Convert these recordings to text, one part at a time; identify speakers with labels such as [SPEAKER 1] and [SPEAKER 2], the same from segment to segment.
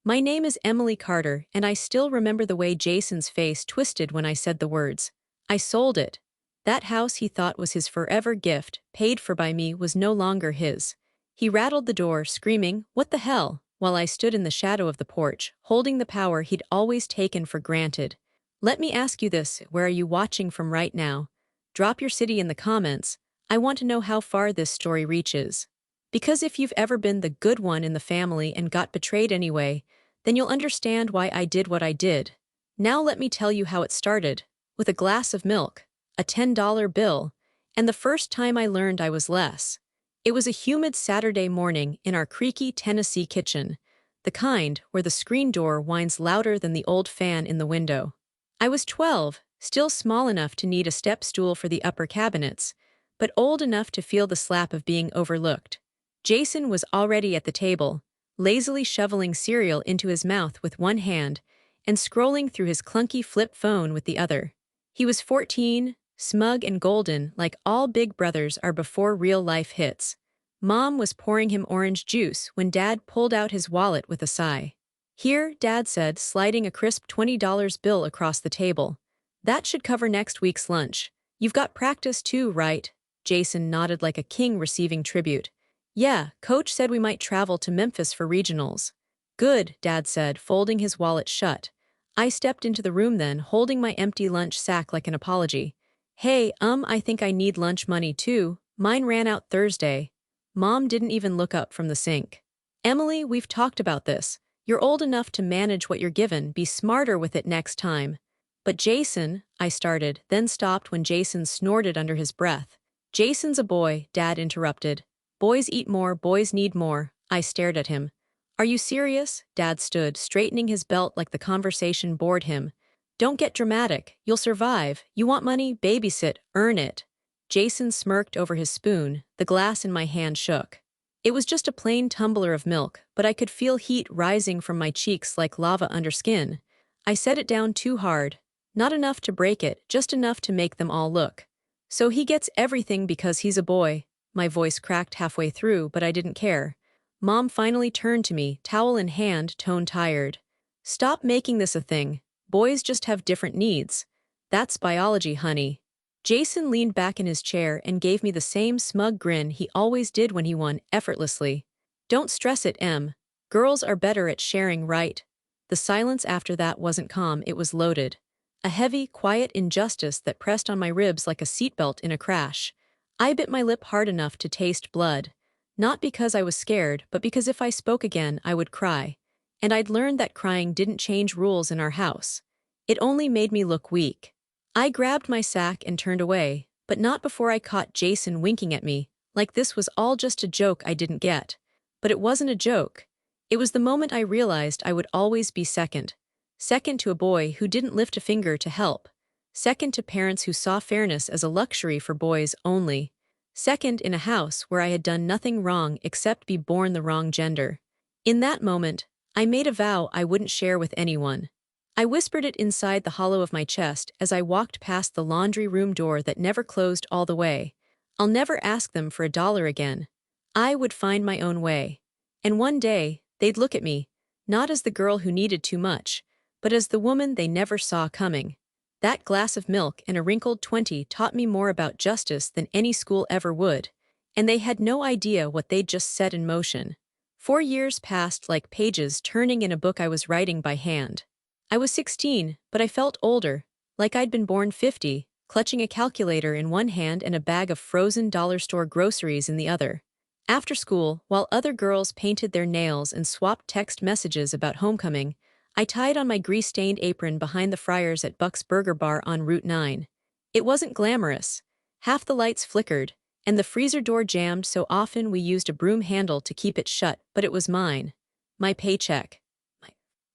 [SPEAKER 1] My name is Emily Carter, and I still remember the way Jason's face twisted when I said the words. I sold it. That house he thought was his forever gift, paid for by me, was no longer his. He rattled the door, screaming, "What the hell?" while I stood in the shadow of the porch, holding the power he'd always taken for granted. Let me ask you this, where are you watching from right now? Drop your city in the comments. I want to know how far this story reaches. Because if you've ever been the good one in the family and got betrayed anyway, then you'll understand why I did what I did. Now let me tell you how it started. With a glass of milk, a $10 bill, and the first time I learned I was less. It was a humid Saturday morning in our creaky Tennessee kitchen, the kind where the screen door whines louder than the old fan in the window. I was 12, still small enough to need a step stool for the upper cabinets, but old enough to feel the slap of being overlooked. Jason was already at the table, lazily shoveling cereal into his mouth with one hand and scrolling through his clunky flip phone with the other. He was 14, smug and golden like all big brothers are before real life hits. Mom was pouring him orange juice when Dad pulled out his wallet with a sigh. "Here," Dad said, sliding a crisp $20 bill across the table. "That should cover next week's lunch. You've got practice too, right?" Jason nodded like a king receiving tribute. "Yeah, Coach said we might travel to Memphis for regionals." "Good," Dad said, folding his wallet shut. I stepped into the room then, holding my empty lunch sack like an apology. "Hey, I think I need lunch money too. Mine ran out Thursday." Mom didn't even look up from the sink. "Emily, we've talked about this. You're old enough to manage what you're given, be smarter with it next time." "But Jason," I started, then stopped when Jason snorted under his breath. "Jason's a boy," Dad interrupted. "Boys eat more, boys need more." I stared at him. "Are you serious?" Dad stood, straightening his belt like the conversation bored him. "Don't get dramatic. You'll survive. You want money? Babysit. Earn it." Jason smirked over his spoon. The glass in my hand shook. It was just a plain tumbler of milk, but I could feel heat rising from my cheeks like lava under skin. I set it down too hard. Not enough to break it, just enough to make them all look. "So he gets everything because he's a boy." My voice cracked halfway through, but I didn't care. Mom finally turned to me, towel in hand, tone tired. "Stop making this a thing. Boys just have different needs. That's biology, honey." Jason leaned back in his chair and gave me the same smug grin he always did when he won, effortlessly. "Don't stress it, Em. Girls are better at sharing, right?" The silence after that wasn't calm, it was loaded. A heavy, quiet injustice that pressed on my ribs like a seatbelt in a crash. I bit my lip hard enough to taste blood. Not because I was scared, but because if I spoke again, I would cry. And I'd learned that crying didn't change rules in our house. It only made me look weak. I grabbed my sack and turned away, but not before I caught Jason winking at me, like this was all just a joke I didn't get. But it wasn't a joke. It was the moment I realized I would always be second. Second to a boy who didn't lift a finger to help. Second to parents who saw fairness as a luxury for boys only. Second in a house where I had done nothing wrong except be born the wrong gender. In that moment, I made a vow I wouldn't share with anyone. I whispered it inside the hollow of my chest as I walked past the laundry room door that never closed all the way. I'll never ask them for $1 again. I would find my own way. And one day, they'd look at me, not as the girl who needed too much, but as the woman they never saw coming. That glass of milk and a wrinkled 20 taught me more about justice than any school ever would, and they had no idea what they'd just set in motion. 4 years passed like pages turning in a book I was writing by hand. I was 16, but I felt older, like I'd been born 50, clutching a calculator in one hand and a bag of frozen dollar store groceries in the other. After school, while other girls painted their nails and swapped text messages about homecoming, I tied on my grease-stained apron behind the fryers at Buck's Burger Bar on Route 9. It wasn't glamorous. Half the lights flickered, and the freezer door jammed so often we used a broom handle to keep it shut, but it was mine. My paycheck.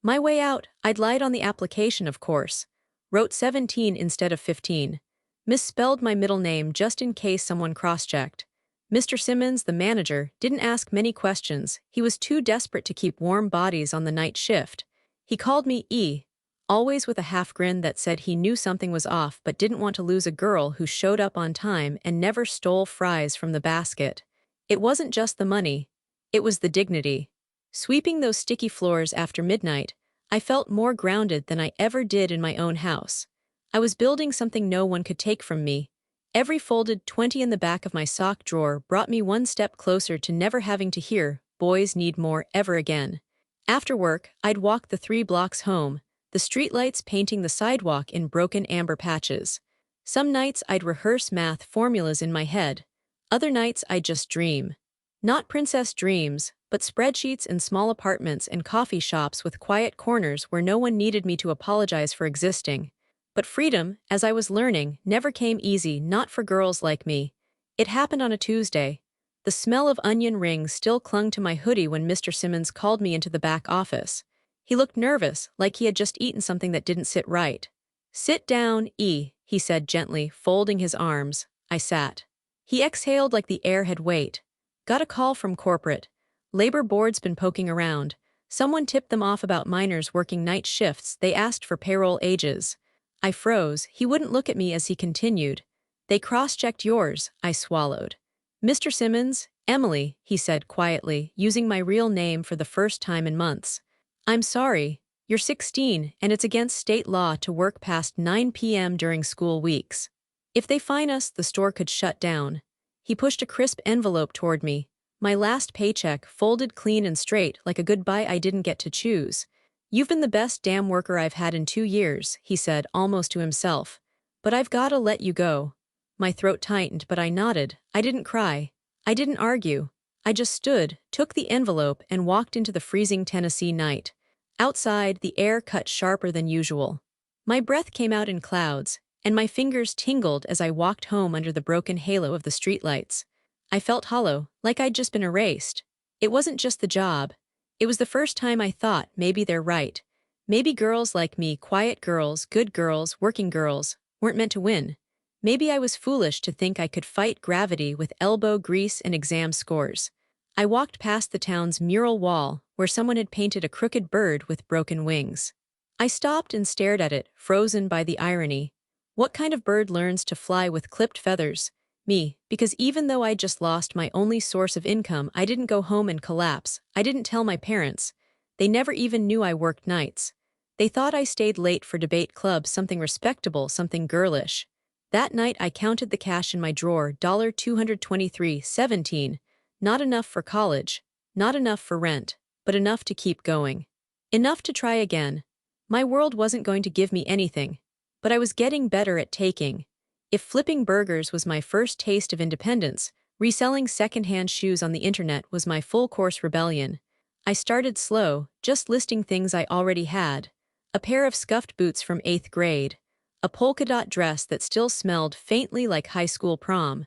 [SPEAKER 1] My way out. I'd lied on the application, of course. Wrote 17 instead of 15. Misspelled my middle name just in case someone cross-checked. Mr. Simmons, the manager, didn't ask many questions. He was too desperate to keep warm bodies on the night shift. He called me E, always with a half grin that said he knew something was off but didn't want to lose a girl who showed up on time and never stole fries from the basket. It wasn't just the money. It was the dignity. Sweeping those sticky floors after midnight, I felt more grounded than I ever did in my own house. I was building something no one could take from me. Every folded 20 in the back of my sock drawer brought me one step closer to never having to hear, "Boys need more," ever again. After work, I'd walk the 3 blocks home, the streetlights painting the sidewalk in broken amber patches. Some nights I'd rehearse math formulas in my head. Other nights I'd just dream. Not princess dreams, but spreadsheets in small apartments and coffee shops with quiet corners where no one needed me to apologize for existing. But freedom, as I was learning, never came easy, not for girls like me. It happened on a Tuesday. The smell of onion rings still clung to my hoodie when Mr. Simmons called me into the back office. He looked nervous, like he had just eaten something that didn't sit right. "Sit down, he said gently, folding his arms. I sat. He exhaled like the air had weight. "Got a call from corporate. Labor board's been poking around. Someone tipped them off about minors working night shifts. They asked for payroll ages." I froze. He wouldn't look at me as he continued. "They cross-checked yours," I swallowed. "Mr. Simmons, Emily," he said quietly, using my real name for the first time in months. "I'm sorry. You're 16, and it's against state law to work past 9 p.m. during school weeks. If they fine us, the store could shut down." He pushed a crisp envelope toward me. My last paycheck, folded clean and straight, like a goodbye I didn't get to choose. "You've been the best damn worker I've had in 2 years," he said, almost to himself. "But I've gotta let you go." My throat tightened, but I nodded. I didn't cry. I didn't argue. I just stood, took the envelope, and walked into the freezing Tennessee night. Outside, the air cut sharper than usual. My breath came out in clouds, and my fingers tingled as I walked home under the broken halo of the streetlights. I felt hollow, like I'd just been erased. It wasn't just the job. It was the first time I thought, maybe they're right. Maybe girls like me, quiet girls, good girls, working girls, weren't meant to win. Maybe I was foolish to think I could fight gravity with elbow grease and exam scores. I walked past the town's mural wall, where someone had painted a crooked bird with broken wings. I stopped and stared at it, frozen by the irony. What kind of bird learns to fly with clipped feathers? Me, because even though I'd just lost my only source of income, I didn't go home and collapse. I didn't tell my parents. They never even knew I worked nights. They thought I stayed late for debate club, something respectable, something girlish. That night I counted the cash in my drawer, $223.17. Not enough for college, not enough for rent, but enough to keep going. Enough to try again. My world wasn't going to give me anything, but I was getting better at taking. If flipping burgers was my first taste of independence, reselling secondhand shoes on the internet was my full-course rebellion. I started slow, just listing things I already had. A pair of scuffed boots from 8th grade. A polka-dot dress that still smelled faintly like high school prom.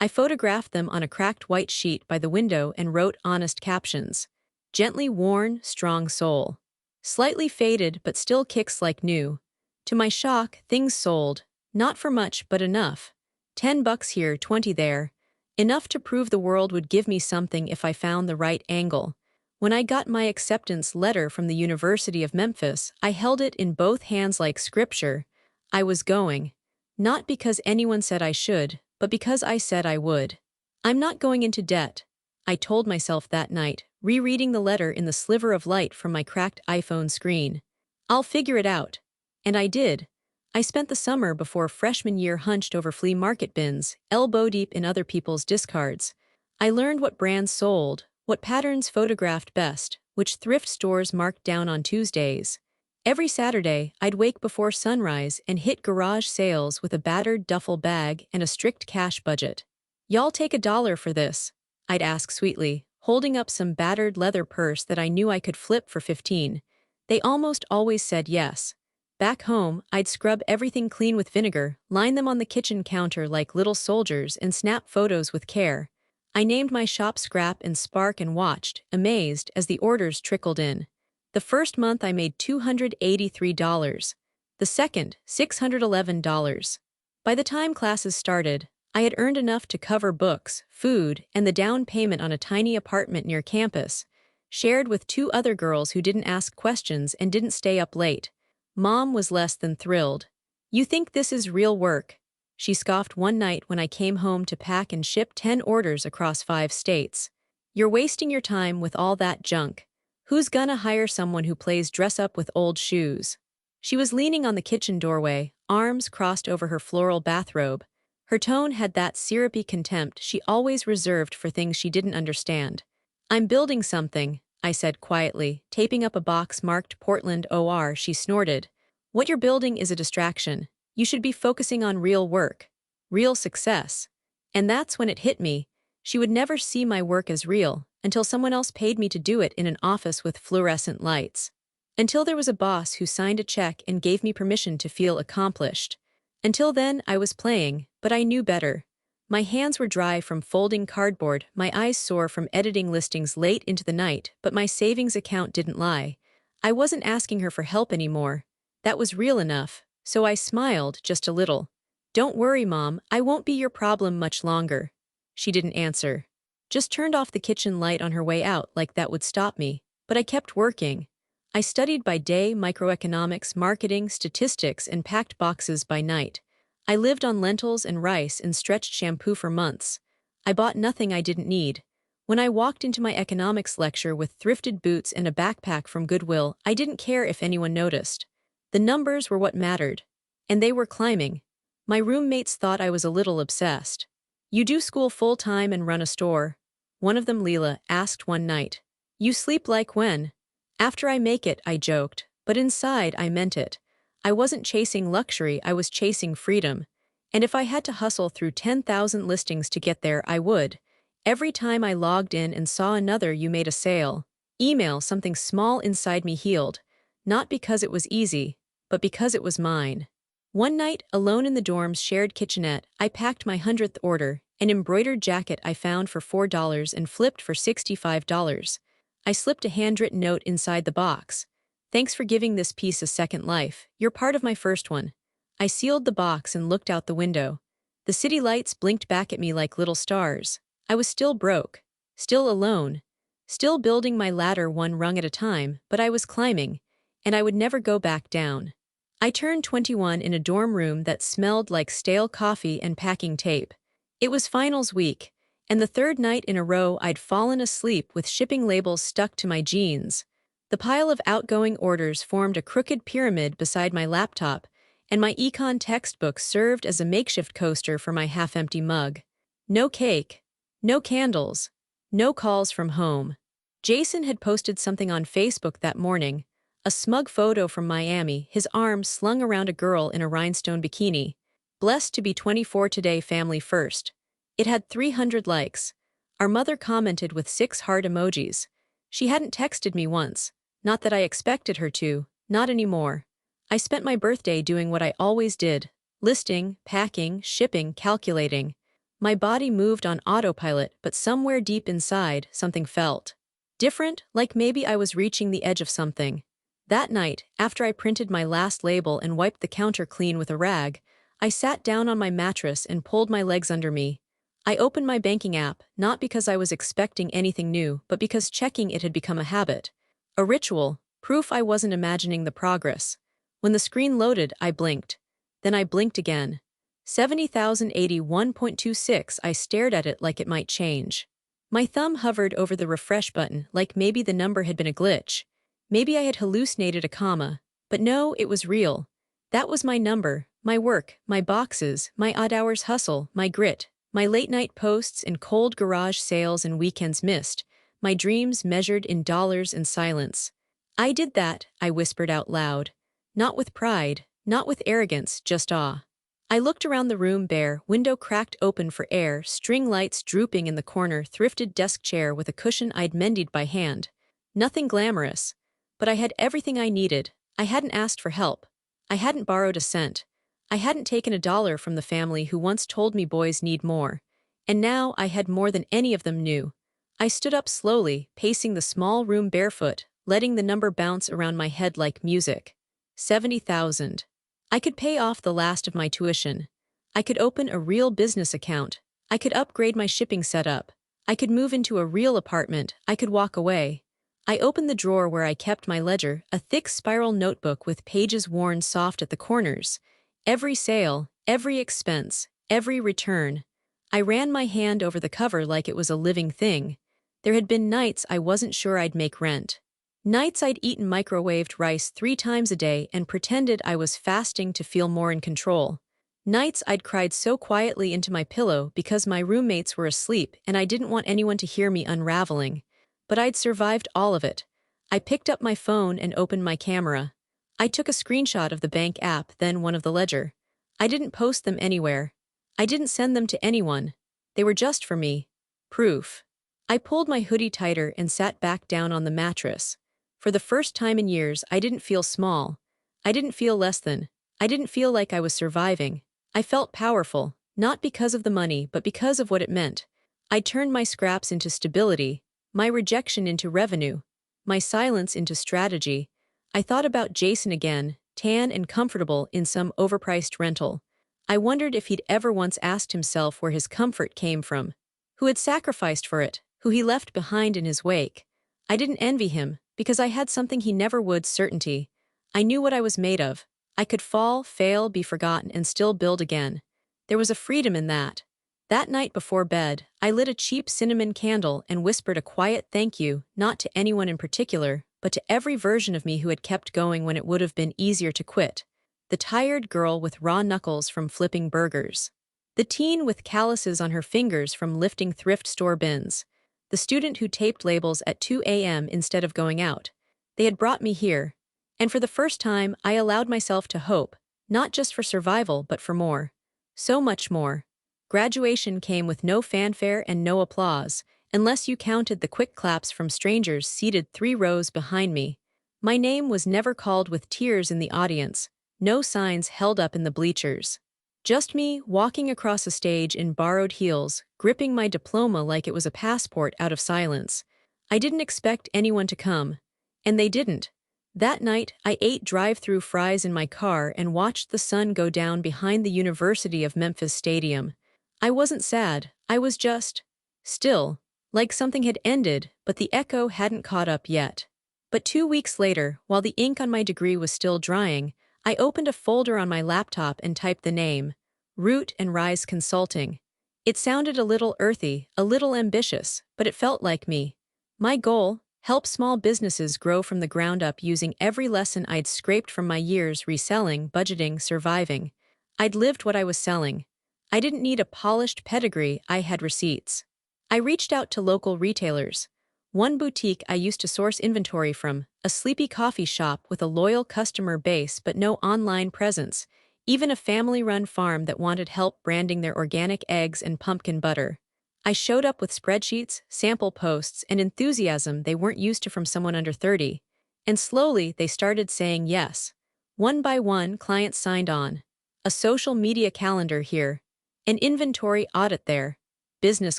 [SPEAKER 1] I photographed them on a cracked white sheet by the window and wrote honest captions. "Gently worn, strong sole. Slightly faded but still kicks like new." To my shock, things sold. Not for much, but enough. $10 here, 20 there. Enough to prove the world would give me something if I found the right angle. When I got my acceptance letter from the University of Memphis, I held it in both hands like scripture. I was going. Not because anyone said I should, but because I said I would. "I'm not going into debt," I told myself that night, rereading the letter in the sliver of light from my cracked iPhone screen. "I'll figure it out." And I did. I spent the summer before freshman year hunched over flea market bins, elbow deep in other people's discards. I learned what brands sold, what patterns photographed best, which thrift stores marked down on Tuesdays. Every Saturday, I'd wake before sunrise and hit garage sales with a battered duffel bag and a strict cash budget. "Y'all take $1 for this," I'd ask sweetly, holding up some battered leather purse that I knew I could flip for 15. They almost always said yes. Back home, I'd scrub everything clean with vinegar, line them on the kitchen counter like little soldiers, and snap photos with care. I named my shop Scrap and Spark and watched, amazed, as the orders trickled in. The first month I made $283. The second, $611. By the time classes started, I had earned enough to cover books, food, and the down payment on a tiny apartment near campus, shared with 2 other girls who didn't ask questions and didn't stay up late. Mom was less than thrilled. "You think this is real work?" she scoffed one night when I came home to pack and ship 10 orders across 5 states. "You're wasting your time with all that junk." Who's gonna hire someone who plays dress up with old shoes? She was leaning on the kitchen doorway, arms crossed over her floral bathrobe. Her tone had that syrupy contempt she always reserved for things she didn't understand. I'm building something, I said quietly, taping up a box marked Portland OR. She snorted. What you're building is a distraction. You should be focusing on real work. Real success. And that's when it hit me. She would never see my work as real until someone else paid me to do it in an office with fluorescent lights. Until there was a boss who signed a check and gave me permission to feel accomplished. Until then, I was playing, but I knew better. My hands were dry from folding cardboard, my eyes sore from editing listings late into the night, but my savings account didn't lie. I wasn't asking her for help anymore. That was real enough, so I smiled just a little. Don't worry, Mom, I won't be your problem much longer. She didn't answer. Just turned off the kitchen light on her way out like that would stop me, but I kept working. I studied by day microeconomics, marketing, statistics, and packed boxes by night. I lived on lentils and rice and stretched shampoo for months. I bought nothing I didn't need. When I walked into my economics lecture with thrifted boots and a backpack from Goodwill, I didn't care if anyone noticed. The numbers were what mattered. And they were climbing. My roommates thought I was a little obsessed. You do school full-time and run a store? One of them, Leela, asked one night. You sleep like when? After I make it, I joked, but inside I meant it. I wasn't chasing luxury, I was chasing freedom. And if I had to hustle through 10,000 listings to get there, I would. Every time I logged in and saw another "you made a sale" email, something small inside me healed. Not because it was easy, but because it was mine. One night, alone in the dorm's shared kitchenette, I packed my 100th order, an embroidered jacket I found for $4 and flipped for $65. I slipped a handwritten note inside the box. Thanks for giving this piece a second life. You're part of my first one. I sealed the box and looked out the window. The city lights blinked back at me like little stars. I was still broke. Still alone. Still building my ladder one rung at a time, but I was climbing, and I would never go back down. I turned 21 in a dorm room that smelled like stale coffee and packing tape. It was finals week, and the third night in a row I'd fallen asleep with shipping labels stuck to my jeans. The pile of outgoing orders formed a crooked pyramid beside my laptop, and my econ textbook served as a makeshift coaster for my half-empty mug. No cake. No candles. No calls from home. Jason had posted something on Facebook that morning, a smug photo from Miami, his arms slung around a girl in a rhinestone bikini. Blessed to be 24 today, family first. It had 300 likes. Our mother commented with 6 heart emojis. She hadn't texted me once. Not that I expected her to, not anymore. I spent my birthday doing what I always did. Listing, packing, shipping, calculating. My body moved on autopilot, but somewhere deep inside, something felt different, like maybe I was reaching the edge of something. That night, after I printed my last label and wiped the counter clean with a rag, I sat down on my mattress and pulled my legs under me. I opened my banking app, not because I was expecting anything new, but because checking it had become a habit. A ritual, proof I wasn't imagining the progress. When the screen loaded, I blinked. Then I blinked again. 70,081.26. I stared at it like it might change. My thumb hovered over the refresh button like maybe the number had been a glitch. Maybe I had hallucinated a comma. But no, it was real. That was my number, my work, my boxes, my odd hours hustle, my grit, my late-night posts and cold garage sales and weekends missed, my dreams measured in dollars and silence. I did that, I whispered out loud. Not with pride, not with arrogance, just awe. I looked around the room bare, window cracked open for air, string lights drooping in the corner, thrifted desk chair with a cushion I'd mended by hand. Nothing glamorous. But I had everything I needed. I hadn't asked for help. I hadn't borrowed a cent. I hadn't taken $1 from the family who once told me boys need more. And now I had more than any of them knew. I stood up slowly, pacing the small room barefoot, letting the number bounce around my head like music. 70,000. I could pay off the last of my tuition. I could open a real business account. I could upgrade my shipping setup. I could move into a real apartment. I could walk away. I opened the drawer where I kept my ledger, a thick spiral notebook with pages worn soft at the corners. Every sale, every expense, every return. I ran my hand over the cover like it was a living thing. There had been nights I wasn't sure I'd make rent. Nights I'd eaten microwaved rice 3 times a day and pretended I was fasting to feel more in control. Nights I'd cried so quietly into my pillow because my roommates were asleep and I didn't want anyone to hear me unraveling. But I'd survived all of it. I picked up my phone and opened my camera. I took a screenshot of the bank app, then one of the ledger. I didn't post them anywhere. I didn't send them to anyone. They were just for me. Proof. I pulled my hoodie tighter and sat back down on the mattress. For the first time in years, I didn't feel small. I didn't feel less than. I didn't feel like I was surviving. I felt powerful, not because of the money, but because of what it meant. I turned my scraps into stability, my rejection into revenue, my silence into strategy. I thought about Jason again, tan and comfortable in some overpriced rental. I wondered if he'd ever once asked himself where his comfort came from, who had sacrificed for it, who he left behind in his wake. I didn't envy him, because I had something he never would: certainty. I knew what I was made of. I could fall, fail, be forgotten, and still build again. There was a freedom in that. That night before bed, I lit a cheap cinnamon candle and whispered a quiet thank you, not to anyone in particular, but to every version of me who had kept going when it would have been easier to quit. The tired girl with raw knuckles from flipping burgers. The teen with calluses on her fingers from lifting thrift store bins. The student who taped labels at 2 a.m. instead of going out. They had brought me here. And for the first time, I allowed myself to hope, not just for survival, but for more. So much more. Graduation came with no fanfare and no applause, unless you counted the quick claps from strangers seated 3 rows behind me. My name was never called with tears in the audience, no signs held up in the bleachers. Just me walking across a stage in borrowed heels, gripping my diploma like it was a passport out of silence. I didn't expect anyone to come. And they didn't. That night, I ate drive-through fries in my car and watched the sun go down behind the University of Memphis Stadium. I wasn't sad, I was just still, like something had ended, but the echo hadn't caught up yet. But 2 weeks later, while the ink on my degree was still drying, I opened a folder on my laptop and typed the name, Root and Rise Consulting. It sounded a little earthy, a little ambitious, but it felt like me. My goal: help small businesses grow from the ground up using every lesson I'd scraped from my years reselling, budgeting, surviving. I'd lived what I was selling. I didn't need a polished pedigree, I had receipts. I reached out to local retailers. One boutique I used to source inventory from, a sleepy coffee shop with a loyal customer base but no online presence, even a family-run farm that wanted help branding their organic eggs and pumpkin butter. I showed up with spreadsheets, sample posts, and enthusiasm they weren't used to from someone under 30. And slowly, they started saying yes. One by one, clients signed on. A social media calendar here. An inventory audit there. Business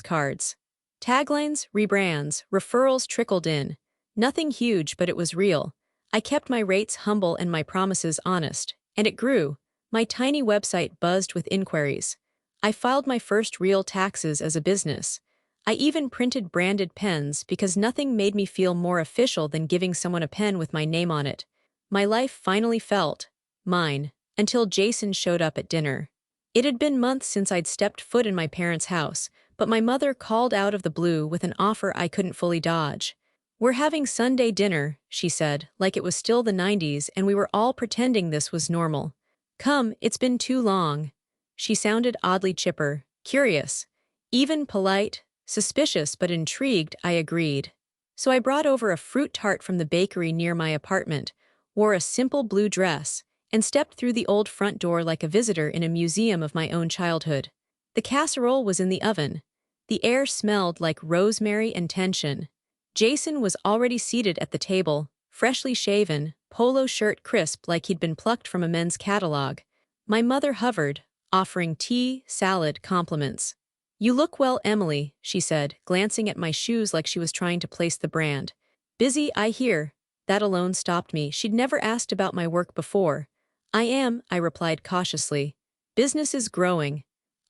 [SPEAKER 1] cards. Taglines, rebrands, referrals trickled in. Nothing huge, but it was real. I kept my rates humble and my promises honest. And it grew. My tiny website buzzed with inquiries. I filed my first real taxes as a business. I even printed branded pens because nothing made me feel more official than giving someone a pen with my name on it. My life finally felt mine, until Jason showed up at dinner. It had been months since I'd stepped foot in my parents' house, but my mother called out of the blue with an offer I couldn't fully dodge. "We're having Sunday dinner," she said, like it was still the 90s and we were all pretending this was normal. "Come, it's been too long." She sounded oddly chipper, curious, even polite, suspicious but intrigued. I agreed. So I brought over a fruit tart from the bakery near my apartment, wore a simple blue dress, and stepped through the old front door like a visitor in a museum of my own childhood. The casserole was in the oven. The air smelled like rosemary and tension. Jason was already seated at the table, freshly shaven, polo shirt crisp like he'd been plucked from a men's catalog. My mother hovered, offering tea, salad, compliments. "You look well, Emily," she said, glancing at my shoes like she was trying to place the brand. "Busy, I hear." That alone stopped me. She'd never asked about my work before. "I am," I replied cautiously. "Business is growing."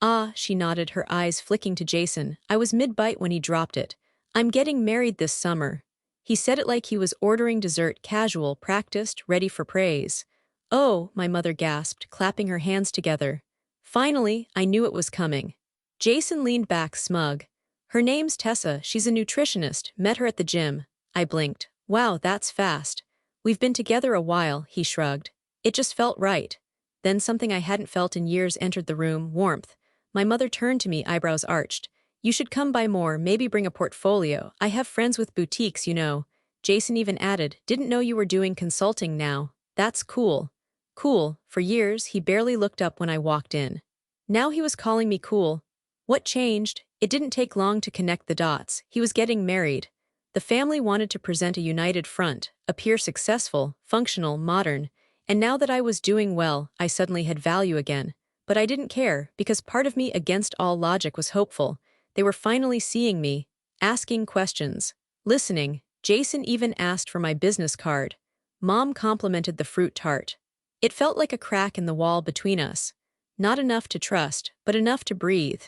[SPEAKER 1] "Ah," she nodded, her eyes flicking to Jason. I was mid-bite when he dropped it. "I'm getting married this summer." He said it like he was ordering dessert, casual, practiced, ready for praise. "Oh," my mother gasped, clapping her hands together. Finally, I knew it was coming. Jason leaned back, smug. "Her name's Tessa, she's a nutritionist, met her at the gym." I blinked. Wow, that's fast. We've been together a while, he shrugged. It just felt right. Then something I hadn't felt in years entered the room, warmth. My mother turned to me, eyebrows arched. You should come by more, maybe bring a portfolio. I have friends with boutiques, you know. Jason even added, didn't know you were doing consulting now. That's cool. Cool. For years, he barely looked up when I walked in. Now he was calling me cool. What changed? It didn't take long to connect the dots. He was getting married. The family wanted to present a united front, appear successful, functional, modern, and now that I was doing well, I suddenly had value again. But I didn't care, because part of me against all logic was hopeful. They were finally seeing me, asking questions, listening. Jason even asked for my business card. Mom complimented the fruit tart. It felt like a crack in the wall between us. Not enough to trust, but enough to breathe.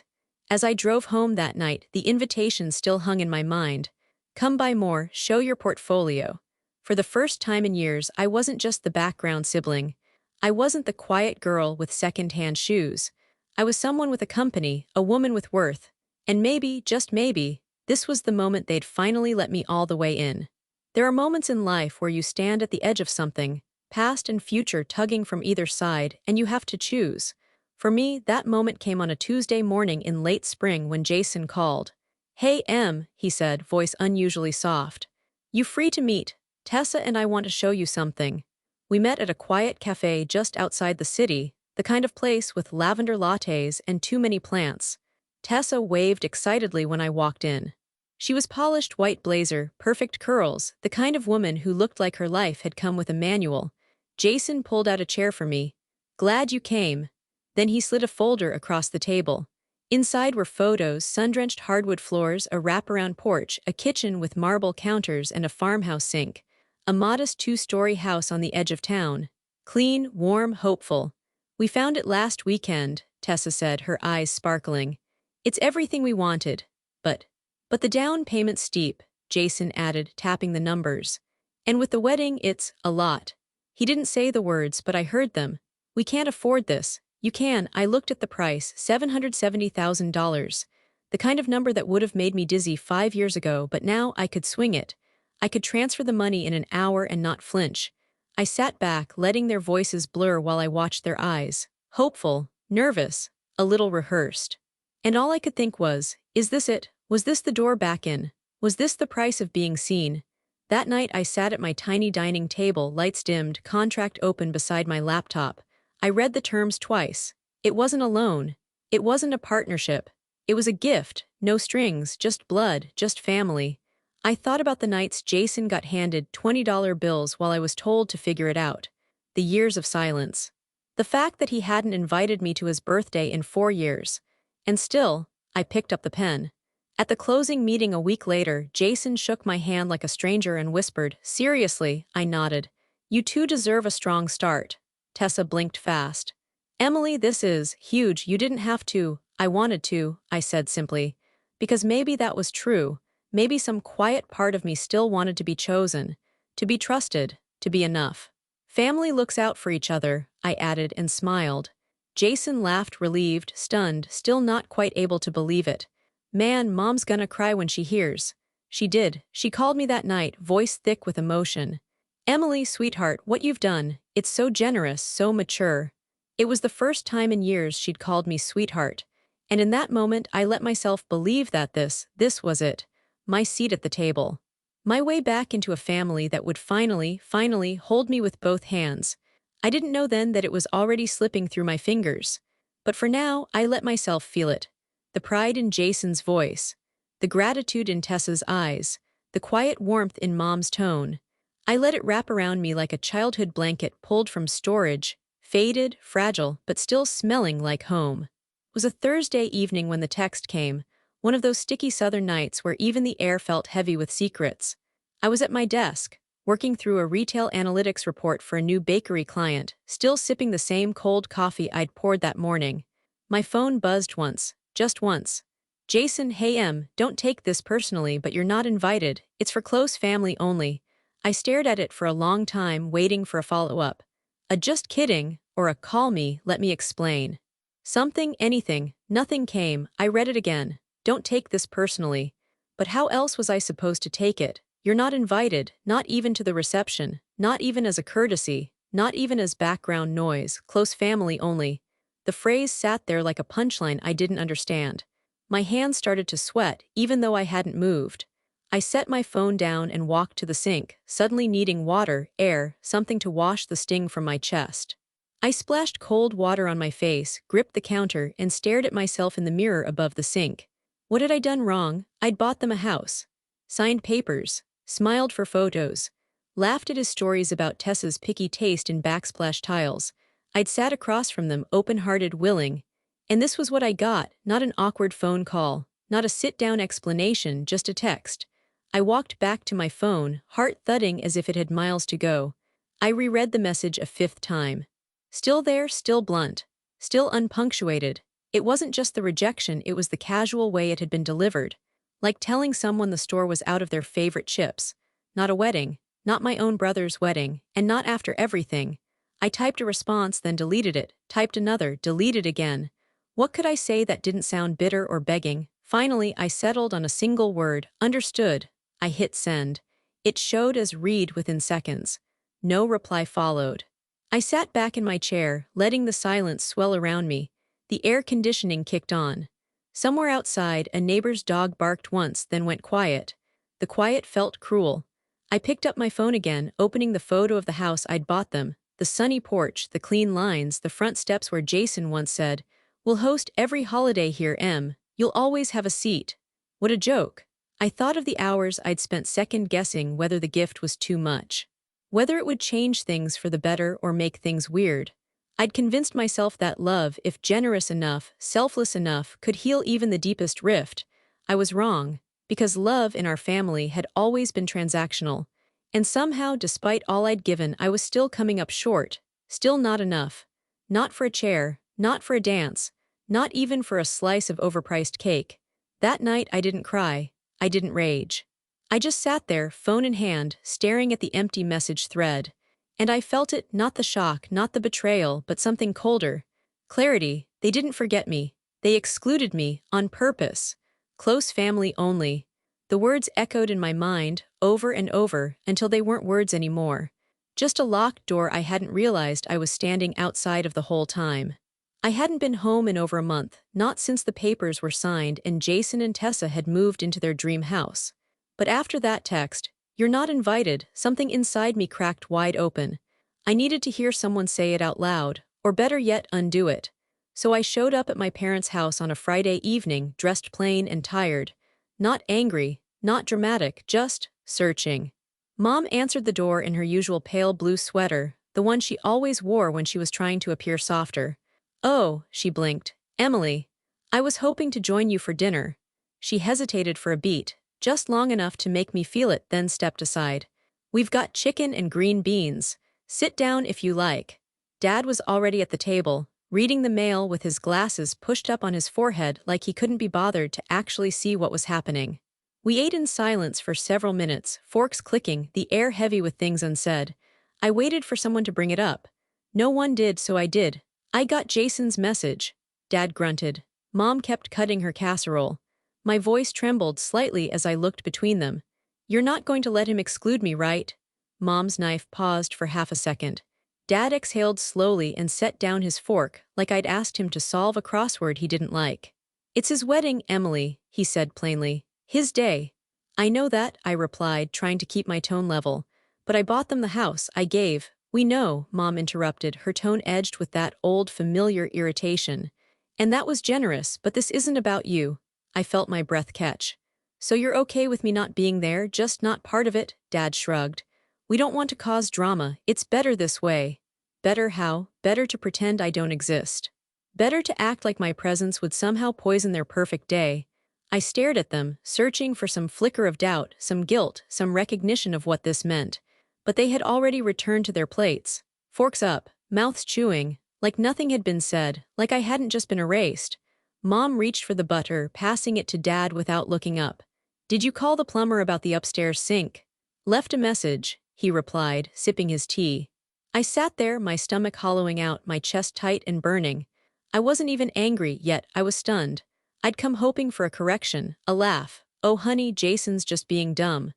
[SPEAKER 1] As I drove home that night, the invitation still hung in my mind. Come by more, show your portfolio. For the first time in years, I wasn't just the background sibling. I wasn't the quiet girl with second-hand shoes. I was someone with a company, a woman with worth. And maybe, just maybe, this was the moment they'd finally let me all the way in. There are moments in life where you stand at the edge of something, past and future tugging from either side, and you have to choose. For me, that moment came on a Tuesday morning in late spring when Jason called. Hey, Em, he said, voice unusually soft. You free to meet? Tessa and I want to show you something. We met at a quiet cafe just outside the city, the kind of place with lavender lattes and too many plants. Tessa waved excitedly when I walked in. She was polished white blazer, perfect curls, the kind of woman who looked like her life had come with a manual. Jason pulled out a chair for me. Glad you came. Then he slid a folder across the table. Inside were photos, sun-drenched hardwood floors, a wraparound porch, a kitchen with marble counters and a farmhouse sink. A modest two-story house on the edge of town. Clean, warm, hopeful. We found it last weekend, Tessa said, her eyes sparkling. It's everything we wanted. But the down payment's steep, Jason added, tapping the numbers. And with the wedding, it's a lot. He didn't say the words, but I heard them. We can't afford this. You can. I looked at the price, $770,000. The kind of number that would have made me dizzy 5 years ago, but now I could swing it. I could transfer the money in an hour and not flinch. I sat back, letting their voices blur while I watched their eyes. Hopeful, nervous, a little rehearsed. And all I could think was, is this it? Was this the door back in? Was this the price of being seen? That night I sat at my tiny dining table, lights dimmed, contract open beside my laptop. I read the terms twice. It wasn't a loan. It wasn't a partnership. It was a gift, no strings, just blood, just family. I thought about the nights Jason got handed $20 bills while I was told to figure it out. The years of silence. The fact that he hadn't invited me to his birthday in 4 years. And still, I picked up the pen. At the closing meeting a week later, Jason shook my hand like a stranger and whispered, seriously, I nodded. You two deserve a strong start. Tessa blinked fast. Emily, this is huge. You didn't have to. I wanted to, I said simply. Because maybe that was true. Maybe some quiet part of me still wanted to be chosen, to be trusted, to be enough. Family looks out for each other, I added and smiled. Jason laughed, relieved, stunned, still not quite able to believe it. Man, Mom's gonna cry when she hears. She did. She called me that night, voice thick with emotion. Emily, sweetheart, what you've done, it's so generous, so mature. It was the first time in years she'd called me sweetheart. And in that moment, I let myself believe that this was it. My seat at the table. My way back into a family that would finally hold me with both hands. I didn't know then that it was already slipping through my fingers. But for now, I let myself feel it. The pride in Jason's voice. The gratitude in Tessa's eyes. The quiet warmth in Mom's tone. I let it wrap around me like a childhood blanket pulled from storage, faded, fragile, but still smelling like home. It was a Thursday evening when the text came, one of those sticky southern nights where even the air felt heavy with secrets. I was at my desk, working through a retail analytics report for a new bakery client, still sipping the same cold coffee I'd poured that morning. My phone buzzed once, just once. Jason, hey Em, don't take this personally, but you're not invited. It's for close family only. I stared at it for a long time, waiting for a follow-up. A just kidding, or a call me, let me explain. Something, anything, nothing came. I read it again. Don't take this personally. But how else was I supposed to take it? You're not invited, not even to the reception, not even as a courtesy, not even as background noise, close family only. The phrase sat there like a punchline I didn't understand. My hands started to sweat, even though I hadn't moved. I set my phone down and walked to the sink, suddenly needing water, air, something to wash the sting from my chest. I splashed cold water on my face, gripped the counter, and stared at myself in the mirror above the sink. What had I done wrong? I'd bought them a house. Signed papers. Smiled for photos. Laughed at his stories about Tessa's picky taste in backsplash tiles. I'd sat across from them, open-hearted, willing. And this was what I got, not an awkward phone call, not a sit-down explanation, just a text. I walked back to my phone, heart thudding as if it had miles to go. I reread the message a fifth time. Still there, still blunt. Still unpunctuated. It wasn't just the rejection, it was the casual way it had been delivered. Like telling someone the store was out of their favorite chips. Not a wedding, not my own brother's wedding, and not after everything. I typed a response, then deleted it, typed another, deleted again. What could I say that didn't sound bitter or begging? Finally, I settled on a single word, understood. I hit send. It showed as read within seconds. No reply followed. I sat back in my chair, letting the silence swell around me. The air conditioning kicked on. Somewhere outside, a neighbor's dog barked once, then went quiet. The quiet felt cruel. I picked up my phone again, opening the photo of the house I'd bought them, the sunny porch, the clean lines, the front steps where Jason once said, "We'll host every holiday here, Em. You'll always have a seat." What a joke. I thought of the hours I'd spent second-guessing whether the gift was too much. Whether it would change things for the better or make things weird. I'd convinced myself that love, if generous enough, selfless enough, could heal even the deepest rift. I was wrong, because love in our family had always been transactional. And somehow, despite all I'd given, I was still coming up short, still not enough. Not for a chair, not for a dance, not even for a slice of overpriced cake. That night I didn't cry, I didn't rage. I just sat there, phone in hand, staring at the empty message thread. And I felt it, not the shock, not the betrayal, but something colder. Clarity. They didn't forget me. They excluded me, on purpose. Close family only. The words echoed in my mind, over and over, until they weren't words anymore. Just a locked door I hadn't realized I was standing outside of the whole time. I hadn't been home in over a month, not since the papers were signed and Jason and Tessa had moved into their dream house. But after that text, "You're not invited," something inside me cracked wide open. I needed to hear someone say it out loud, or better yet, undo it. So I showed up at my parents' house on a Friday evening, dressed plain and tired. Not angry, not dramatic, just searching. Mom answered the door in her usual pale blue sweater, the one she always wore when she was trying to appear softer. "Oh," she blinked. "Emily. I was hoping to join you for dinner." She hesitated for a beat, just long enough to make me feel it, then stepped aside. "We've got chicken and green beans. Sit down if you like." Dad was already at the table, reading the mail with his glasses pushed up on his forehead like he couldn't be bothered to actually see what was happening. We ate in silence for several minutes, forks clicking, the air heavy with things unsaid. I waited for someone to bring it up. No one did, so I did. "I got Jason's message," Dad grunted. Mom kept cutting her casserole. My voice trembled slightly as I looked between them. "You're not going to let him exclude me, right?" Mom's knife paused for half a second. Dad exhaled slowly and set down his fork, like I'd asked him to solve a crossword he didn't like. "It's his wedding, Emily," he said plainly. "His day." "I know that," I replied, trying to keep my tone level. "But I bought them the house, I gave." "We know," Mom interrupted, her tone edged with that old familiar irritation. "And that was generous, but this isn't about you." I felt my breath catch. "So you're okay with me not being there, just not part of it?" Dad shrugged. "We don't want to cause drama, it's better this way." Better how? Better to pretend I don't exist. Better to act like my presence would somehow poison their perfect day. I stared at them, searching for some flicker of doubt, some guilt, some recognition of what this meant. But they had already returned to their plates. Forks up, mouths chewing, like nothing had been said, like I hadn't just been erased. Mom reached for the butter, passing it to Dad without looking up. "Did you call the plumber about the upstairs sink?" "Left a message," he replied, sipping his tea. I sat there, my stomach hollowing out, my chest tight and burning. I wasn't even angry, yet I was stunned. I'd come hoping for a correction, a laugh. "Oh honey, Jason's just being dumb."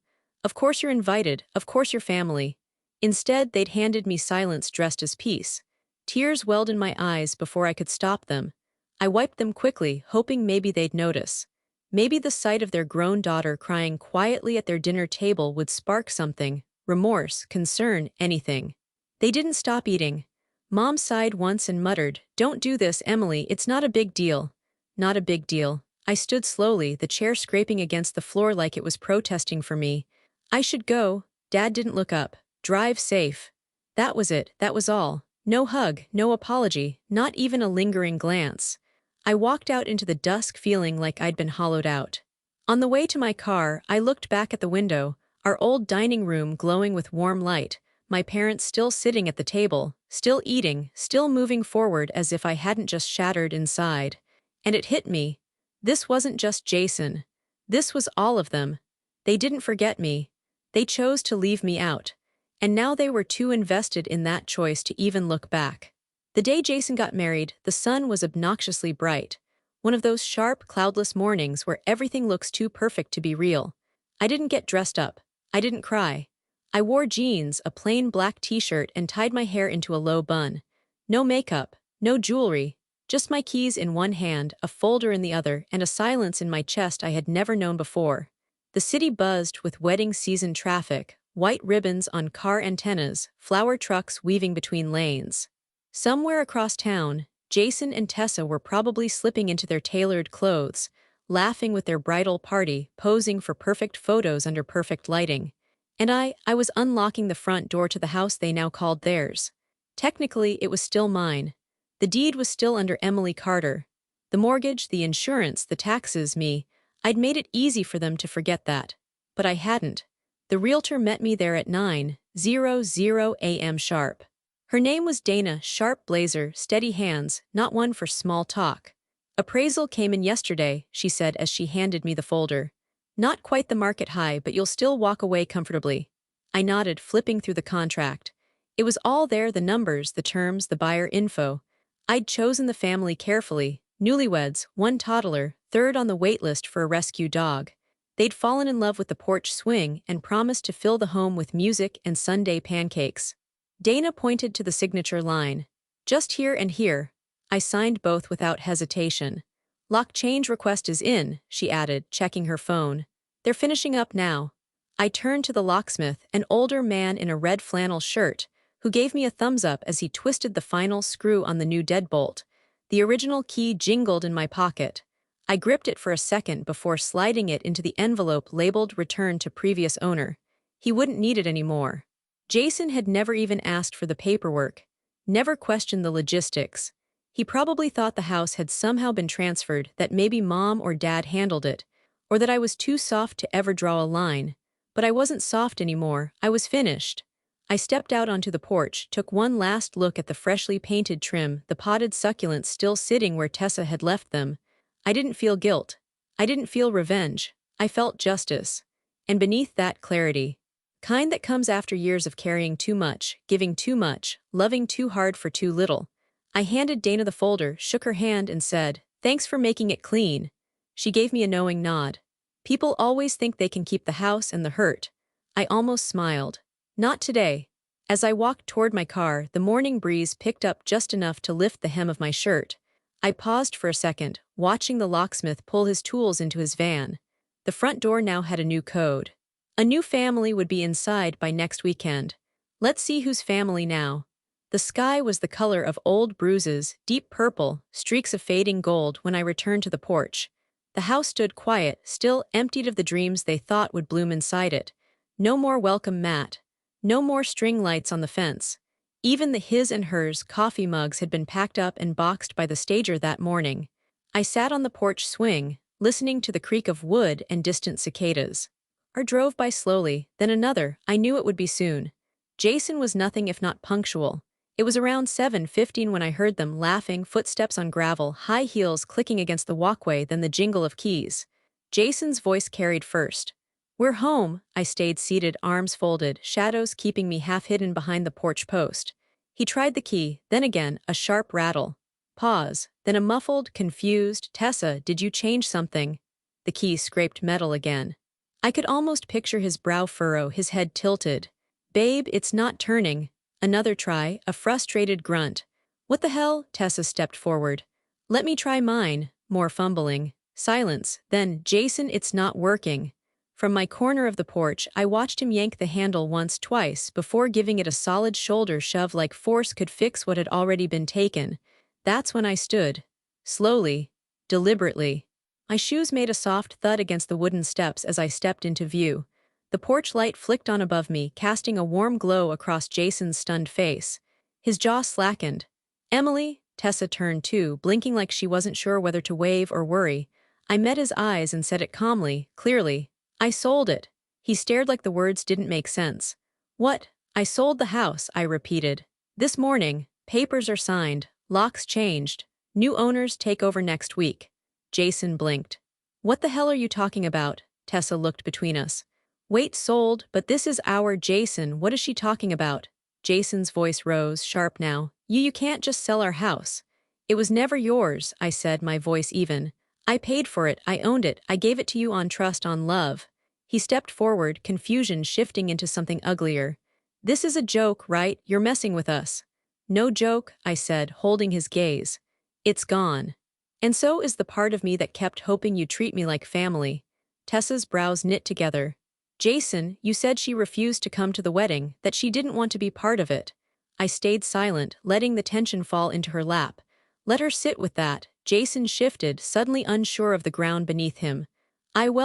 [SPEAKER 1] Of course you're invited, of course you're family. Instead, they'd handed me silence dressed as peace. Tears welled in my eyes before I could stop them. I wiped them quickly, hoping maybe they'd notice. Maybe the sight of their grown daughter crying quietly at their dinner table would spark something, remorse, concern, anything. They didn't stop eating. Mom sighed once and muttered, "Don't do this, Emily, it's not a big deal." Not a big deal. I stood slowly, the chair scraping against the floor like it was protesting for me. I should go. Dad didn't look up. Drive safe. That was it, that was all. No hug, no apology, not even a lingering glance. I walked out into the dusk feeling like I'd been hollowed out. On the way to my car, I looked back at the window, our old dining room glowing with warm light, my parents still sitting at the table, still eating, still moving forward as if I hadn't just shattered inside. And it hit me. This wasn't just Jason. This was all of them. They didn't forget me. They chose to leave me out. And now they were too invested in that choice to even look back. The day Jason got married, the sun was obnoxiously bright. One of those sharp, cloudless mornings where everything looks too perfect to be real. I didn't get dressed up. I didn't cry. I wore jeans, a plain black t-shirt, and tied my hair into a low bun. No makeup, no jewelry, just my keys in one hand, a folder in the other, and a silence in my chest I had never known before. The city buzzed with wedding season traffic, white ribbons on car antennas, flower trucks weaving between lanes. Somewhere across town, Jason and Tessa were probably slipping into their tailored clothes, laughing with their bridal party, posing for perfect photos under perfect lighting. And I was unlocking the front door to the house they now called theirs. Technically, it was still mine. The deed was still under Emily Carter. The mortgage, the insurance, the taxes, me. I'd made it easy for them to forget that. But I hadn't. The realtor met me there at 9:00 a.m. sharp. Her name was Dana, sharp blazer, steady hands, not one for small talk. "Appraisal came in yesterday," she said as she handed me the folder. "Not quite the market high, but you'll still walk away comfortably." I nodded, flipping through the contract. It was all there, the numbers, the terms, the buyer info. I'd chosen the family carefully. Newlyweds, one toddler, third on the wait list for a rescue dog. They'd fallen in love with the porch swing and promised to fill the home with music and Sunday pancakes. Dana pointed to the signature line. "Just here and here." I signed both without hesitation. "Lock change request is in," she added, checking her phone. "They're finishing up now." I turned to the locksmith, an older man in a red flannel shirt, who gave me a thumbs up as he twisted the final screw on the new deadbolt. The original key jingled in my pocket. I gripped it for a second before sliding it into the envelope labeled "Return to Previous Owner." He wouldn't need it anymore. Jason had never even asked for the paperwork, never questioned the logistics. He probably thought the house had somehow been transferred, that maybe Mom or Dad handled it, or that I was too soft to ever draw a line. But I wasn't soft anymore, I was finished. I stepped out onto the porch, took one last look at the freshly painted trim, the potted succulents still sitting where Tessa had left them. I didn't feel guilt. I didn't feel revenge. I felt justice. And beneath that, clarity. Kind that comes after years of carrying too much, giving too much, loving too hard for too little. I handed Dana the folder, shook her hand, and said, "Thanks for making it clean." She gave me a knowing nod. People always think they can keep the house and the hurt. I almost smiled. Not today. As I walked toward my car, the morning breeze picked up just enough to lift the hem of my shirt. I paused for a second, watching the locksmith pull his tools into his van. The front door now had a new code. A new family would be inside by next weekend. Let's see whose family now. The sky was the color of old bruises, deep purple, streaks of fading gold when I returned to the porch. The house stood quiet, still emptied of the dreams they thought would bloom inside it. No more welcome mat. No more string lights on the fence. Even the his and hers coffee mugs had been packed up and boxed by the stager that morning. I sat on the porch swing, listening to the creak of wood and distant cicadas. Or drove by slowly, then another. I knew it would be soon. Jason was nothing if not punctual. It was around 7:15 when I heard them, laughing, footsteps on gravel, high heels clicking against the walkway, then the jingle of keys. Jason's voice carried first. "We're home." I stayed seated, arms folded, shadows keeping me half hidden behind the porch post. He tried the key, then again, a sharp rattle. Pause, then a muffled, confused, "Tessa, did you change something?" The key scraped metal again. I could almost picture his brow furrow, his head tilted. Babe, it's not turning. Another try, a frustrated grunt. What the hell? Tessa stepped forward. Let me try mine. More fumbling. Silence. Then, Jason, it's not working. From my corner of the porch, I watched him yank the handle once, twice, before giving it a solid shoulder shove like force could fix what had already been taken. That's when I stood. Slowly. Deliberately. My shoes made a soft thud against the wooden steps as I stepped into view. The porch light flicked on above me, casting a warm glow across Jason's stunned face. His jaw slackened. Emily? Tessa turned too, blinking like she wasn't sure whether to wave or worry. I met his eyes and said it calmly, clearly. I sold it. He stared like the words didn't make sense. What? I sold the house, I repeated. This morning. Papers are signed. Locks changed. New owners take over next week. Jason blinked. What the hell are you talking about? Tessa looked between us. Wait, sold, but this is our Jason. What is she talking about? Jason's voice rose, sharp now. You can't just sell our house. It was never yours, I said, my voice even. I paid for it, I owned it, I gave it to you on trust, on love. He stepped forward, confusion shifting into something uglier. This is a joke, right? You're messing with us. No joke, I said, holding his gaze. It's gone. And so is the part of me that kept hoping you'd treat me like family. Tessa's brows knit together. Jason, you said she refused to come to the wedding, that she didn't want to be part of it. I stayed silent, letting the tension fall into her lap. Let her sit with that. Jason shifted, suddenly unsure of the ground beneath him.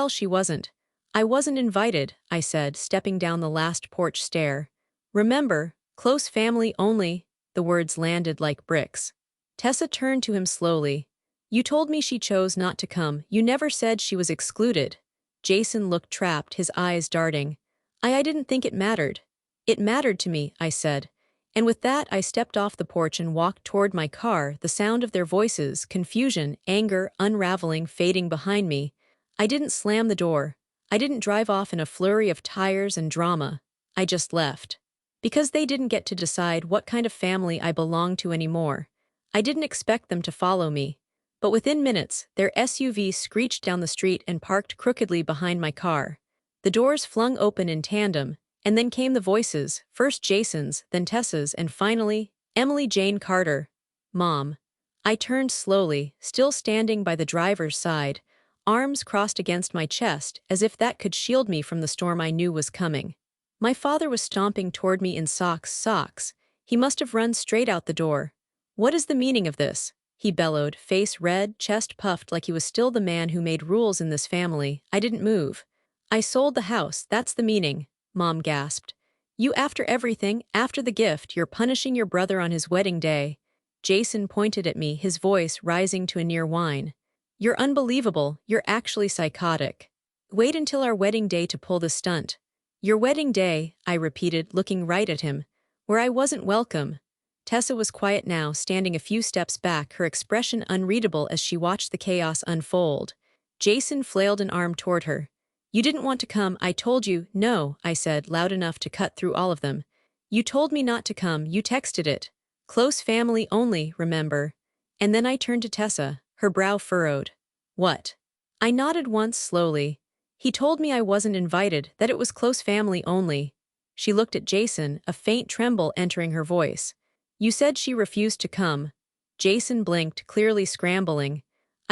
[SPEAKER 1] She wasn't. I wasn't invited, I said, stepping down the last porch stair. Remember, close family only. The words landed like bricks. Tessa turned to him slowly. You told me she chose not to come. You never said she was excluded. Jason looked trapped, his eyes darting. I didn't think it mattered. It mattered to me, I said. And with that I stepped off the porch and walked toward my car, the sound of their voices, confusion, anger, unraveling, fading behind me. I didn't slam the door. I didn't drive off in a flurry of tires and drama. I just left. Because they didn't get to decide what kind of family I belonged to anymore. I didn't expect them to follow me. But within minutes, their SUV screeched down the street and parked crookedly behind my car. The doors flung open in tandem, and then came the voices, first Jason's, then Tessa's, and finally, Emily Jane Carter. Mom. I turned slowly, still standing by the driver's side, arms crossed against my chest, as if that could shield me from the storm I knew was coming. My father was stomping toward me in socks. He must have run straight out the door. What is the meaning of this? He bellowed, face red, chest puffed like he was still the man who made rules in this family. I didn't move. I sold the house, that's the meaning, Mom gasped. You after everything, after the gift, you're punishing your brother on his wedding day. Jason pointed at me, his voice rising to a near whine. You're unbelievable, you're actually psychotic. Wait until our wedding day to pull the stunt. Your wedding day, I repeated, looking right at him. Where I wasn't welcome. Tessa was quiet now, standing a few steps back, her expression unreadable as she watched the chaos unfold. Jason flailed an arm toward her. You didn't want to come, I told you. No, I said, loud enough to cut through all of them. You told me not to come, you texted it. Close family only, remember. And then I turned to Tessa, her brow furrowed. What? I nodded once slowly. He told me I wasn't invited, that it was close family only. She looked at Jason, a faint tremble entering her voice. You said she refused to come. Jason blinked, clearly scrambling.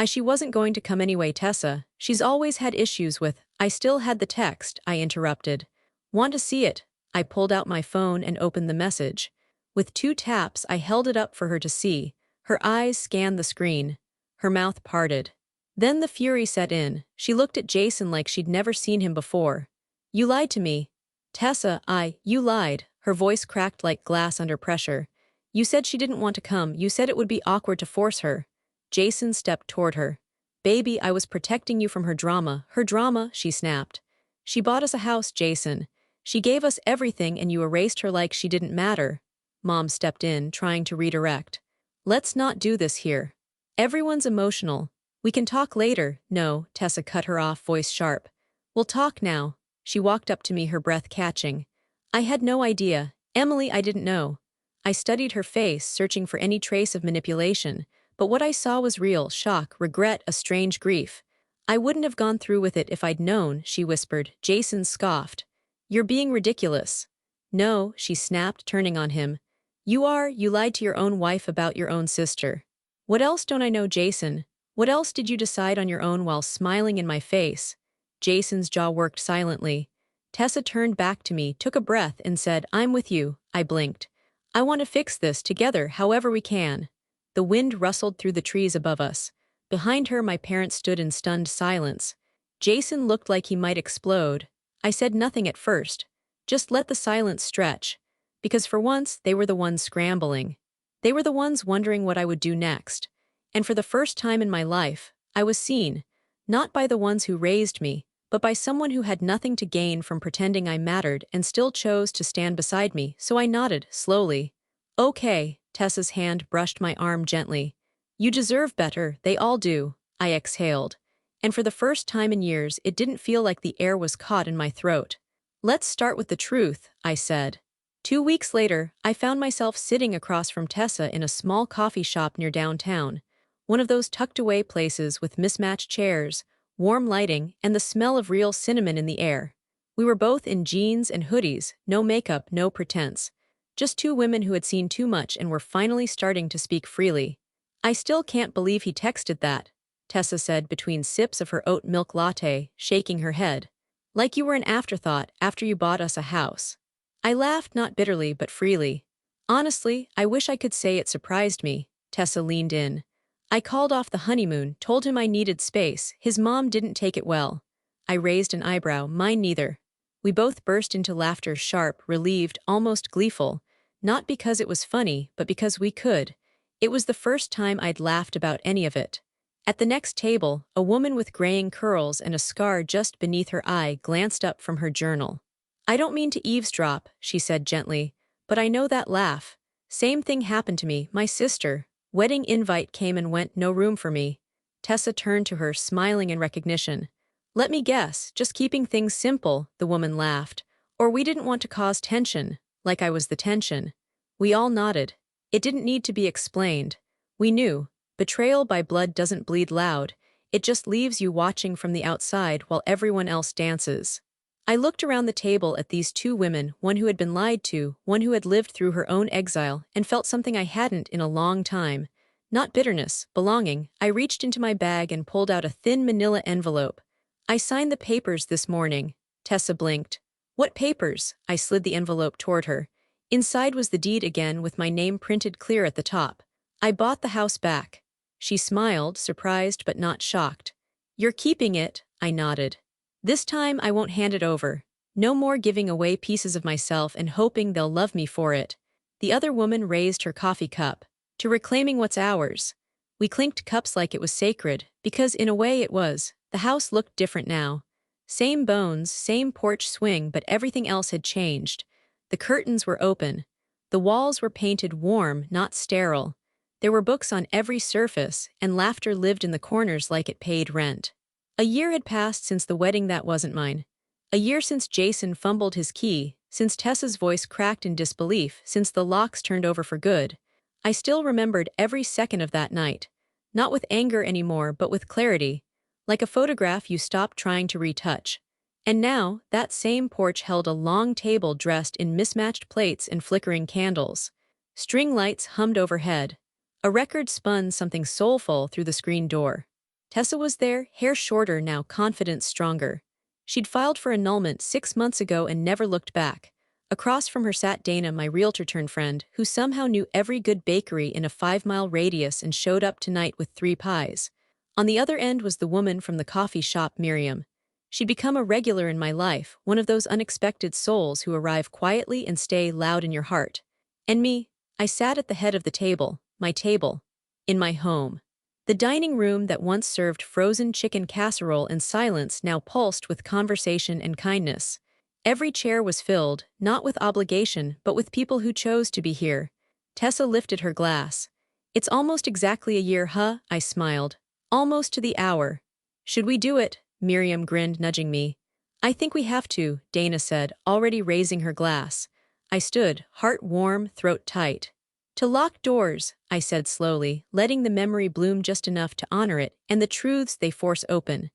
[SPEAKER 1] She wasn't going to come anyway, Tessa. She's always had issues with. I still had the text, I interrupted. Want to see it? I pulled out my phone and opened the message. With 2 taps, I held it up for her to see. Her eyes scanned the screen. Her mouth parted. Then the fury set in. She looked at Jason like she'd never seen him before. You lied to me. Tessa, you lied. Her voice cracked like glass under pressure. You said she didn't want to come. You said it would be awkward to force her. Jason stepped toward her. Baby, I was protecting you from her drama. Her drama, she snapped. She bought us a house, Jason. She gave us everything and you erased her like she didn't matter. Mom stepped in, trying to redirect. Let's not do this here. Everyone's emotional. We can talk later. No, Tessa cut her off, voice sharp. We'll talk now. She walked up to me, her breath catching. I had no idea. Emily, I didn't know. I studied her face, searching for any trace of manipulation, but what I saw was real shock, regret, a strange grief. I wouldn't have gone through with it if I'd known, she whispered. Jason scoffed. You're being ridiculous. No, she snapped, turning on him. You lied to your own wife about your own sister. What else don't I know, Jason? What else did you decide on your own while smiling in my face? Jason's jaw worked silently. Tessa turned back to me, took a breath, and said, I'm with you. I blinked. I want to fix this together however we can. The wind rustled through the trees above us. Behind her, my parents stood in stunned silence. Jason looked like he might explode. I said nothing at first. Just let the silence stretch. Because for once, they were the ones scrambling. They were the ones wondering what I would do next. And for the first time in my life, I was seen, not by the ones who raised me, but by someone who had nothing to gain from pretending I mattered and still chose to stand beside me, so I nodded, slowly. Okay, Tessa's hand brushed my arm gently. You deserve better, they all do, I exhaled. And for the first time in years, it didn't feel like the air was caught in my throat. Let's start with the truth, I said. 2 weeks later, I found myself sitting across from Tessa in a small coffee shop near downtown, one of those tucked-away places with mismatched chairs, warm lighting, and the smell of real cinnamon in the air. We were both in jeans and hoodies, no makeup, no pretense. Just two women who had seen too much and were finally starting to speak freely. I still can't believe he texted that, Tessa said between sips of her oat milk latte, shaking her head. Like you were an afterthought after you bought us a house. I laughed, not bitterly but freely. Honestly, I wish I could say it surprised me. Tessa leaned in. I called off the honeymoon, told him I needed space. His mom didn't take it well. I raised an eyebrow, mine neither. We both burst into laughter, sharp, relieved, almost gleeful. Not because it was funny, but because we could. It was the first time I'd laughed about any of it. At the next table, a woman with graying curls and a scar just beneath her eye glanced up from her journal. I don't mean to eavesdrop, she said gently, but I know that laugh. Same thing happened to me, my sister. Wedding invite came and went, no room for me. Tessa turned to her, smiling in recognition. Let me guess, just keeping things simple, the woman laughed. Or we didn't want to cause tension, like I was the tension. We all nodded. It didn't need to be explained. We knew. Betrayal by blood doesn't bleed loud. It just leaves you watching from the outside while everyone else dances. I looked around the table at these two women, one who had been lied to, one who had lived through her own exile, and felt something I hadn't in a long time. Not bitterness, belonging. I reached into my bag and pulled out a thin manila envelope. I signed the papers this morning. Tessa blinked. What papers? I slid the envelope toward her. Inside was the deed again, with my name printed clear at the top. I bought the house back. She smiled, surprised but not shocked. You're keeping it, I nodded. This time I won't hand it over. No more giving away pieces of myself and hoping they'll love me for it. The other woman raised her coffee cup. To reclaiming what's ours. We clinked cups like it was sacred, because in a way it was. The house looked different now. Same bones, same porch swing, but everything else had changed. The curtains were open. The walls were painted warm, not sterile. There were books on every surface, and laughter lived in the corners like it paid rent. A year had passed since the wedding that wasn't mine. A year since Jason fumbled his key, since Tessa's voice cracked in disbelief, since the locks turned over for good. I still remembered every second of that night. Not with anger anymore, but with clarity. Like a photograph you stopped trying to retouch. And now, that same porch held a long table dressed in mismatched plates and flickering candles. String lights hummed overhead. A record spun something soulful through the screen door. Tessa was there, hair shorter now, confidence stronger. She'd filed for annulment 6 months ago and never looked back. Across from her sat Dana, my realtor-turned-friend, who somehow knew every good bakery in a 5-mile radius and showed up tonight with 3 pies. On the other end was the woman from the coffee shop, Miriam. She'd become a regular in my life, one of those unexpected souls who arrive quietly and stay loud in your heart. And me, I sat at the head of the table, my table, in my home. The dining room that once served frozen chicken casserole in silence now pulsed with conversation and kindness. Every chair was filled, not with obligation, but with people who chose to be here. Tessa lifted her glass. It's almost exactly a year, huh? I smiled. Almost to the hour. Should we do it? Miriam grinned, nudging me. I think we have to, Dana said, already raising her glass. I stood, heart warm, throat tight. To lock doors, I said slowly, letting the memory bloom just enough to honor it, and the truths they force open.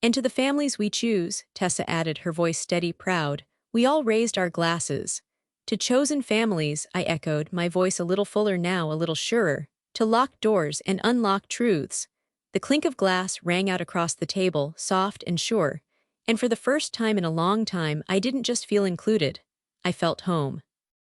[SPEAKER 1] And to the families we choose, Tessa added, her voice steady, proud. We all raised our glasses. To chosen families, I echoed, my voice a little fuller now, a little surer. To locked doors and unlocked truths. The clink of glass rang out across the table, soft and sure. And for the first time in a long time, I didn't just feel included. I felt home.